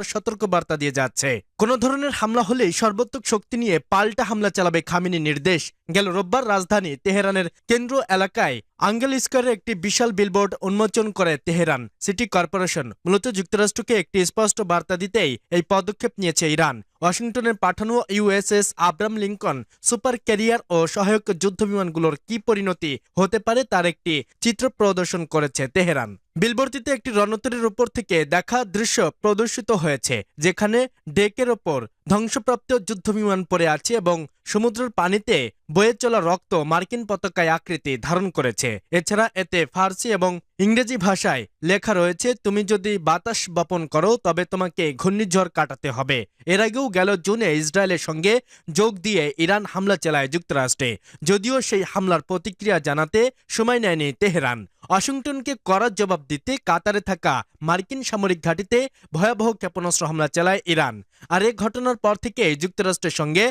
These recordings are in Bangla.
সতর্কবার্তা দিয়ে যাচ্ছে। কোনো ধরনের হামলা হলেই সর্বাত্মক শক্তি নিয়ে পাল্টা হামলা চালাবে খামেনির নির্দেশ। গেল রোববার রাজধানী তেহরানের কেন্দ্র এলাকায় আঙ্গেল স্কয়ারে একটি বিশাল বিলবোর্ড উন্মোচন করে তেহরান সিটি কর্পোরেশন। মূলত যুক্তরাষ্ট্রকে একটি স্পষ্ট বার্তা দিতেই এই পদক্ষেপ নিয়েছে ইরান। ওয়াশিংটনের পাঠানো U S S Abraham Lincoln super carrier ও সহায়ক যুদ্ধবিমানগুলোর কি পরিণতি হতে পারে তার একটি চিত্র প্রদর্শন করেছে তেহরান। বিলবোর্ডটিতে একটি রণতরীর উপর থেকে দেখা দৃশ্য প্রদর্শিত হয়েছে, যেখানে ডেকের ওপর ধ্বংসপ্রাপ্ত যুদ্ধবিমান পড়ে আছে এবং সমুদ্রের পানিতে বয়ে চলা রক্ত মার্কিন পতাকায় আকৃতি ধারণ করেছে। এছাড়া এতে ফার্সি এবং ইংরেজি ভাষায় লেখা রয়েছে, তুমি যদি বাতাস বপন করো তবে তোমাকে ঘূর্ণিঝড় কাটাতে হবে। এর আগেও গেল জুনে ইসরায়েলের সঙ্গে যোগ দিয়ে ইরান হামলা চালায় যুক্তরাষ্ট্রে, যদিও সেই হামলার প্রতিক্রিয়া জানাতে সময় নেয়নি তেহরান। ওয়াশিংটনকে কড়া জবাব দিতে কাতারে থাকা মার্কিন সামরিক ঘাঁটিতে ভয়াবহ ক্ষেপণাস্ত্র হামলা চালায় ইরান। আর এ ঘটনার পর থেকে যুক্তরাষ্ট্রের সঙ্গে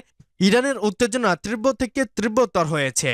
ইরানের উত্তেজনা তীব্র থেকে তীব্রতর হয়েছে।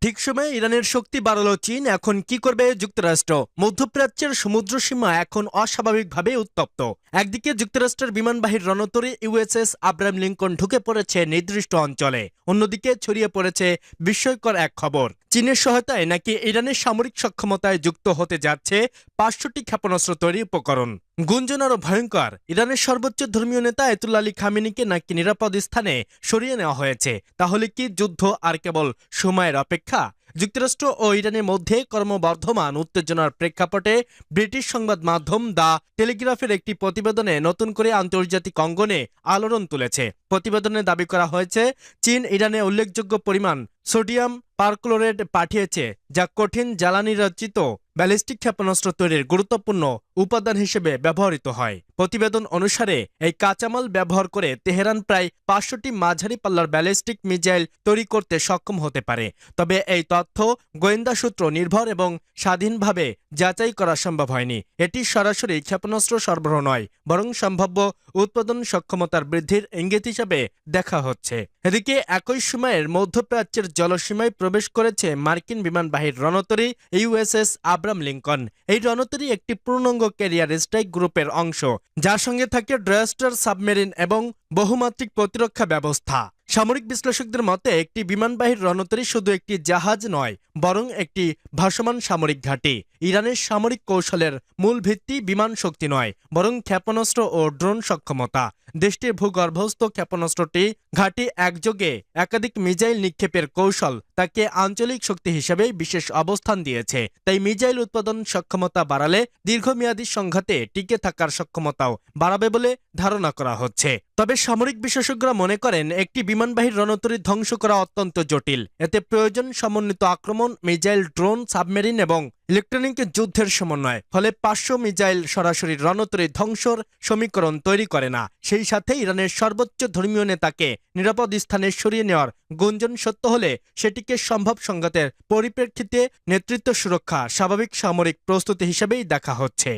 ঠিক সময়ে ইরানের শক্তি বাড়ালো চীন। এখন কি করবে যুক্তরাষ্ট্র? মধ্যপ্রাচ্যের সমুদ্র সীমা এখন অস্বাভাবিকভাবে উত্তপ্ত। একদিকে যুক্তরাষ্ট্রের বিমানবাহী রণতরী ইউএসএস আব্রাহাম লিঙ্কন ঢুকে পড়েছে নির্দিষ্ট অঞ্চলে, অন্যদিকে ছড়িয়ে পড়েছে বিস্ময়কর এক খবর। চীনের সহায়তায় নাকি ইরানের সামরিক সক্ষমতায় যুক্ত হতে যাচ্ছে ৫০০টি ক্ষেপণাস্ত্র তৈরি উপকরণ। গুঞ্জন আরো ভয়ঙ্কর, ইরানের সর্বোচ্চ ধর্মীয় নেতা আয়াতুল্লাহ আলী খামেনিকে নাকি নিরাপদ স্থানে সরিয়ে নেওয়া হয়েছে। তাহলে কি যুদ্ধ আর কেবল সময়ের অপেক্ষা? যুক্তরাষ্ট্র ও ইরানের মধ্যে ক্রমবর্ধমান উত্তেজনার প্রেক্ষাপটে ব্রিটিশ সংবাদ মাধ্যম দ্য টেলিগ্রাফের একটি প্রতিবেদনে নতুন করে আন্তর্জাতিক অঙ্গনে আলোড়ন তুলেছে। প্রতিবেদনে দাবি করা হয়েছে, চীন ইরানে উল্লেখযোগ্য পরিমাণ সোডিয়াম পারক্লোরেট পাঠিয়েছে, যা কঠিন জ্বালানি রচিত ব্যালিস্টিক ক্ষেপণাস্ত্র তৈরির গুরুত্বপূর্ণ উপাদান হিসেবে ব্যবহৃত হয়। প্রতিবেদন অনুসারে এই কাঁচামাল ব্যবহার করে তেহরান প্রায় ৫০০টি মাঝারি পাল্লার ব্যালিস্টিক মিসাইল তৈরি করতে সক্ষম হতে পারে। তবে এই তথ্য গোয়েন্দা সূত্র নির্ভর এবং স্বাধীনভাবে যাচাই করা সম্ভব হয়নি। এটি সরাসরি ক্ষেপণাস্ত্র সরবরাহ নয়, বরং সম্ভাব্য উৎপাদন সক্ষমতার বৃদ্ধির ইঙ্গিত হিসেবে দেখা হচ্ছে। এদিকে একই সময়ের মধ্যপ্রাচ্যের জলসীমায় প্রবেশ করেছে মার্কিন বিমানবাহী রণতরী ইউএসএস আব্রাহাম লিঙ্কন। এই রণতরী একটি পূর্ণাঙ্গ ক্যারিয়ার স্ট্রাইক গ্রুপের অংশ, যার সঙ্গে থাকে ড্রয়াস্টার সাবমেরিন এবং বহুমাত্রিক প্রতিরক্ষা ব্যবস্থা। সামরিক বিশ্লেষকদের মতে একটি বিমানবাহী রণতরী শুধু একটি জাহাজ নয়, বরং একটি ভাসমান সামরিক ঘাঁটি। ইরানের সামরিক কৌশলের মূল ভিত্তি বিমান শক্তি নয়, বরং ক্ষেপণাস্ত্র ও ড্রোন সক্ষমতা। দেশটির ভূগর্ভস্থ ক্ষেপণাস্ত্রটি ঘাঁটি একযোগে একাধিক মিসাইল নিক্ষেপের কৌশল তাকে আঞ্চলিক শক্তি হিসেবে বিশেষ অবস্থান দিয়েছে। তাই মিসাইল উৎপাদন সক্ষমতা বাড়ালে দীর্ঘমেয়াদী সংঘাতে টিকে থাকার সক্ষমতাও বাড়াবে বলে ধারণা করা হচ্ছে। তবে সামরিক বিশেষজ্ঞরা মনে করেন, একটি বিমানবাহী রণতরী ধ্বংস করা অত্যন্ত জটিল। এতে প্রয়োজন সমন্বিত আক্রমণ, মিসাইল, ড্রোন, সাবমেরিন এবং ইলেকট্রনিক যুদ্ধের সমন্বয়। ফলে ৫০০ মিসাইল সরাসরি রণতরী ধ্বংসর সমীকরণ তৈরি করে না। সেই সাথে ইরানের সর্বোচ্চ ধর্মীয় নেতাকে নিরাপদ স্থানে সরিয়ে নেওয়ার গুঞ্জন সত্য হলে সেটিকে সম্ভব সংঘাতের পরিপ্রেক্ষিতে নেতৃত্ব সুরক্ষা স্বাভাবিক সামরিক প্রস্তুতি হিসেবেই দেখা হচ্ছে।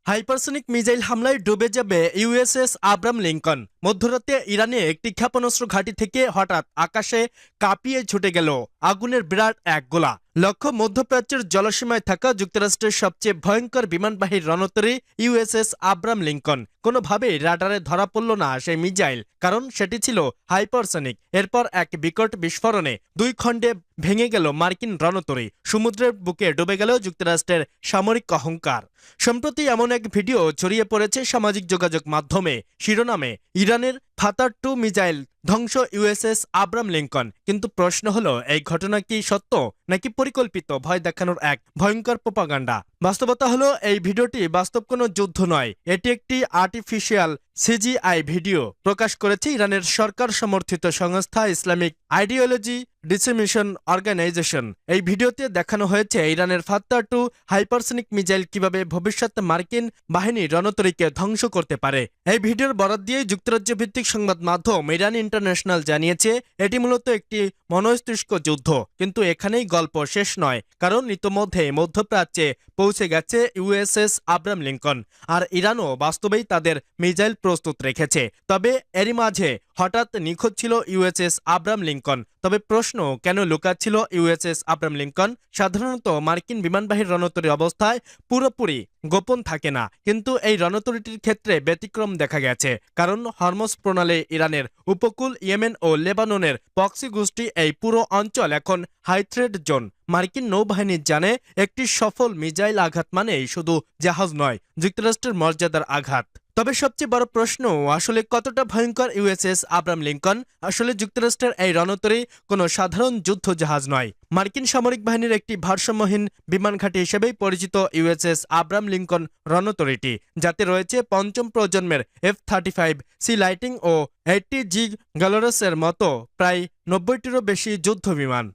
হাইপারসনিক মিসাইল হামলায় ডুবে যাবে ইউএসএস আব্রাহাম লিঙ্কন। মধ্যরাতে ইরানে একটি ক্ষেপণাস্ত্র ঘাঁটি থেকে হঠাৎ আকাশে কাঁপিয়ে ছুটে গেল আগুনের বিরাট এক গোলা। লক্ষ্য মধ্যপ্রাচ্যের জলসীমায় থাকা যুক্তরাষ্ট্রের সবচেয়ে ভয়ঙ্কর বিমানবাহী রণতরী ইউএসএস আব্রাহাম লিঙ্কন। কোনোভাবেই রাডারে ধরা পড়ল না সেই মিসাইল, কারণ সেটি ছিল হাইপারসনিক। এরপর এক বিকট বিস্ফোরণে ২ খণ্ডে ভেঙে গেল মার্কিন রণতরী। সমুদ্রের বুকে ডুবে গেল যুক্তরাষ্ট্রের সামরিক অহংকার। সম্প্রতি এমন এক ভিডিও ছড়িয়ে পড়েছে সামাজিক যোগাযোগ মাধ্যমে, শিরোনামে ইরানের ফাতার-2 মিসাইল ধ্বংস ইউএসএস আব্রাহাম লিঙ্কন। কিন্তু প্রশ্ন হলো, এই ঘটনা কি সত্য নাকি পরিকল্পিত ভয় দেখানোর এক ভয়ঙ্কর প্রোপাগান্ডা? বাস্তবতা হলো, এই ভিডিওটি বাস্তব কোনো যুদ্ধ নয়। এটি একটি আর্টিফিশিয়াল সিজিআই ভিডিও প্রকাশ করেছে ইরানের সরকার সমর্থিত সংস্থা ইসলামিক আইডিওলজি ডিসেমিনেশন অর্গানাইজেশন। এই ভিডিওতে দেখানো হয়েছে ইরানের ফাত্তার-2 হাইপারসনিক মিসাইল কিভাবে ভবিষ্যৎ মার্কিন বাহিনী রণতরীকে ধ্বংস করতে পারে। এই ভিডিওর বরাত দিয়ে যুক্তরাজ্য ভিত্তিক সংবাদ মাধ্যম ইরান ইন্টারন্যাশনাল জানিয়েছে, এটি মূলত একটি মনস্তিষ্ক যুদ্ধ। কিন্তু এখানেই গল্প শেষ নয়, কারণ ইতোমধ্যে মধ্যপ্রাচ্যে পৌঁছে গেছে ইউএসএস আব্রাহাম লিঙ্কন, আর ইরানও বাস্তবেই তাদের মিসাইল প্রস্তুত রেখেছে। তবে এরই মাঝে হঠাৎ নিখোঁজ ছিল ইউএসএস আব্রাহাম লিঙ্কন। তবে প্রশ্ন, কেন লুকাচ্ছিল ইউএসএস আব্রাহাম লিঙ্কন? সাধারণত মার্কিন বিমানবাহী রণতরী অবস্থায় পুরোপুরি গোপন থাকে না, কিন্তু এই রণতরীটির ক্ষেত্রে ব্যতিক্রম দেখা গেছে। কারণ হরমুজ প্রণালী, ইরানের উপকূল, ইয়েমেন ও লেবাননের প্রক্সি গোষ্ঠী, এই পুরো অঞ্চল এখন হাই থ্রেড জোন। মার্কিন নৌবাহিনী জানে একটি সফল মিসাইল আঘাত মানেই শুধু জাহাজ নয়, যুক্তরাষ্ট্রের মর্যাদার আঘাত। তবে সবচেয়ে বড় প্রশ্ন, আসলে কতটা ভয়ঙ্কর ইউএসএস আব্রাহাম লিঙ্কন? আসলে যুক্তরাষ্ট্রের এই রণতরী কোনো সাধারণ যুদ্ধ জাহাজ নয়। মার্কিন সামরিক বাহিনীর একটি ভারসাম্যহীন বিমান ঘাঁটি হিসেবেই পরিচিত ইউএসএস আব্রাহাম লিঙ্কন রণতরীটি, যাতে রয়েছে পঞ্চম প্রজন্মের F-35 সি লাইটিং ও 80G গ্যালোরাসের মতো প্রায় 90টিরও বেশি যুদ্ধ বিমান।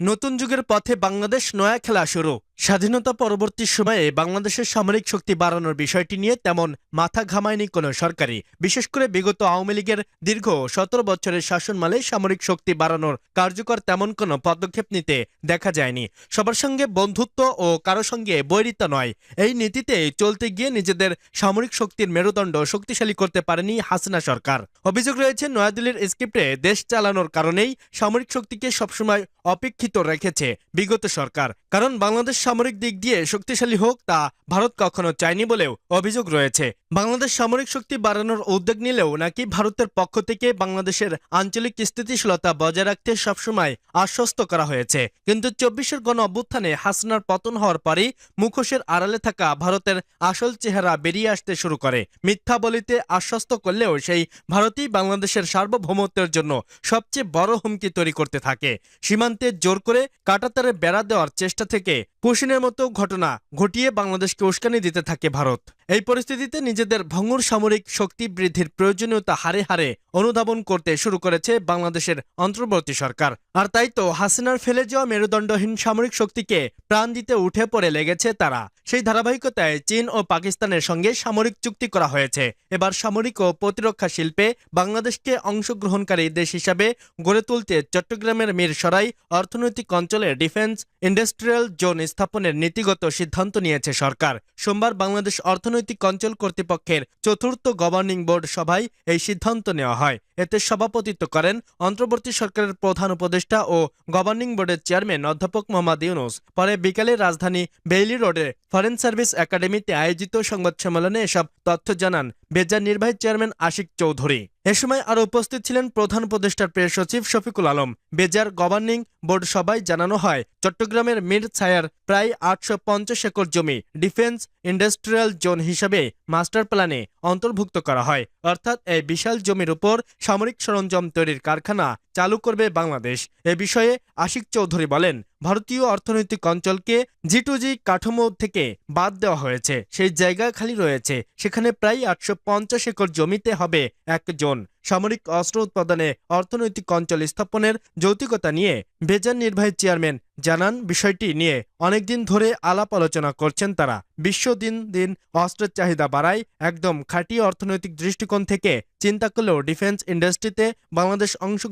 নতুন যুগের পথে বাংলাদেশ, নয়া খেলা শুরু। স্বাধীনতা পরবর্তী সময়ে বাংলাদেশের সামরিক শক্তি বাড়ানোর বিষয়টি নিয়ে তেমন মাথা ঘামায়নি কোনো সরকারই। বিশেষ করে বিগত আওয়ামী লীগের দীর্ঘ 17 বছরের শাসনমালে সামরিক শক্তি বাড়ানোর কার্যকর তেমন কোনো পদক্ষেপ নিতে দেখা যায়নি। সবার সঙ্গে বন্ধুত্ব ও কারো সঙ্গে বৈরিতা নয়, এই নীতিতে চলতে গিয়ে নিজেদের সামরিক শক্তির মেরুদণ্ড শক্তিশালী করতে পারেনি হাসিনা সরকার। অভিযোগ রয়েছে, নয়াদিল্লির স্ক্রিপ্টে দেশ চালানোর কারণেই সামরিক শক্তিকে সবসময় অপেক্ষিত রেখেছে বিগত সরকার। কারণ বাংলাদেশ সামরিক দিক দিয়ে শক্তিশালী হোক, তা ভারত কখনো চায়নি বলেও অভিযোগ রয়েছে। বাংলাদেশ সামরিক শক্তি বাড়ানোর উদ্যোগ নিলেও নাকি ভারতের পক্ষ থেকে বাংলাদেশের আঞ্চলিক স্থিতিশীলতা বজায় রাখতে সবসময় আশ্বস্ত করা হয়েছে। কিন্তু 24-এর গণ অভ্যুত্থানে হাসিনার পতন হওয়ার পরই মুখোশের আড়ালে থাকা ভারতের আসল চেহারা বেরিয়ে আসতে শুরু করে। মিথ্যা বলিতে আশ্বস্ত করলেও সেই ভারতই বাংলাদেশের সার্বভৌমত্বের জন্য সবচেয়ে বড় হুমকি তৈরি করতে থাকে। সীমান্তে জোর করে কাঁটাতারে বেড়া দেওয়ার চেষ্টা থেকে কুশিনের মতো ঘটনা ঘটিয়ে বাংলাদেশকে উস্কানি দিতে থাকে ভারত। এই পরিস্থিতিতে নিজেদের ভঙ্গুর সামরিক শক্তি বৃদ্ধির প্রয়োজনীয়তা হারে হারে অনুধাবন করতে শুরু করেছে বাংলাদেশের অন্তর্বর্তী সরকার। আর তাই তো হাসিনার ফেলে যাওয়া মেরুদণ্ডহীন সামরিক শক্তিকে প্রাণ দিতে উঠে পড়ে লেগেছে তারা। সেই ধারাবাহিকতায় চীন ও পাকিস্তানের সঙ্গে সামরিক চুক্তি করা হয়েছে। এবার সামরিক ও প্রতিরক্ষা শিল্পে বাংলাদেশকে অংশগ্রহণকারী দেশ হিসাবে গড়ে তুলতে চট্টগ্রামের মিরসরাই অর্থনৈতিক অঞ্চলে ডিফেন্স ইন্ডাস্ট্রিয়াল জোন স্থাপনের নীতিগত সিদ্ধান্ত নিয়েছে সরকার। সোমবার বাংলাদেশ অর্থনৈতিক অঞ্চল কর্তৃপক্ষের চতুর্থ গভর্নিং বোর্ড সভায় এই সিদ্ধান্ত নেওয়া হয়। এতে সভাপতিত্ব করেন অন্তর্বর্তী সরকারের প্রধান উপদেষ্টা ও গভর্নিং বোর্ডের চেয়ারম্যান অধ্যাপক মোহাম্মদ ইউনুস। পরে বিকেলে রাজধানী বেইলি রোডে ফরেন সার্ভিস একাডেমিতে আয়োজিত সংবাদ সম্মেলনে এসব তথ্য জানান বেজার নির্বাহী চেয়ারম্যান আশিক চৌধুরী। এ সময় আরও উপস্থিত ছিলেন প্রধান উপদেষ্টার প্রেস সচিব শফিকুল আলম। বেজার গভর্নিং বোর্ড সভায় জানানো হয়, চট্টগ্রামের মির ছায়ার প্রায় 850 একর জমি ডিফেন্স ইন্ডাস্ট্রিয়াল জোন হিসাবে মাস্টার প্ল্যানে অন্তর্ভুক্ত করা হয়। অর্থাৎ এই বিশাল জমির উপর সামরিক সরঞ্জাম তৈরির কারখানা চালু করবে বাংলাদেশ। এ বিষয়ে আশিক চৌধুরী বলেন, ভারতীয় অর্থনৈতিক অঞ্চলকে G2G কাঠামো থেকে বাদ দেওয়া হয়েছে। সেই জায়গা খালি রয়েছে, সেখানে প্রায় 850 একর জমিতে হবে এক জোন। সামরিক অস্ত্র উৎপাদনে অর্থনৈতিক অঞ্চল স্থাপনের যৌক্তিকতা নিয়ে বেজার নির্বাহী চেয়ারম্যান জানান, বিষয়টি নিয়ে অনেকদিন ধরে আলাপ আলোচনা করছেন তারা। বিশ্ব দিন দিন অস্ত্রের চাহিদা বাড়ায়। একদম খাঁটি অর্থনৈতিক দৃষ্টিকোণ থেকে চিন্তা করলেও ডিফেন্স ইন্ডাস্ট্রিতে বাংলাদেশ অংশগ্রহণ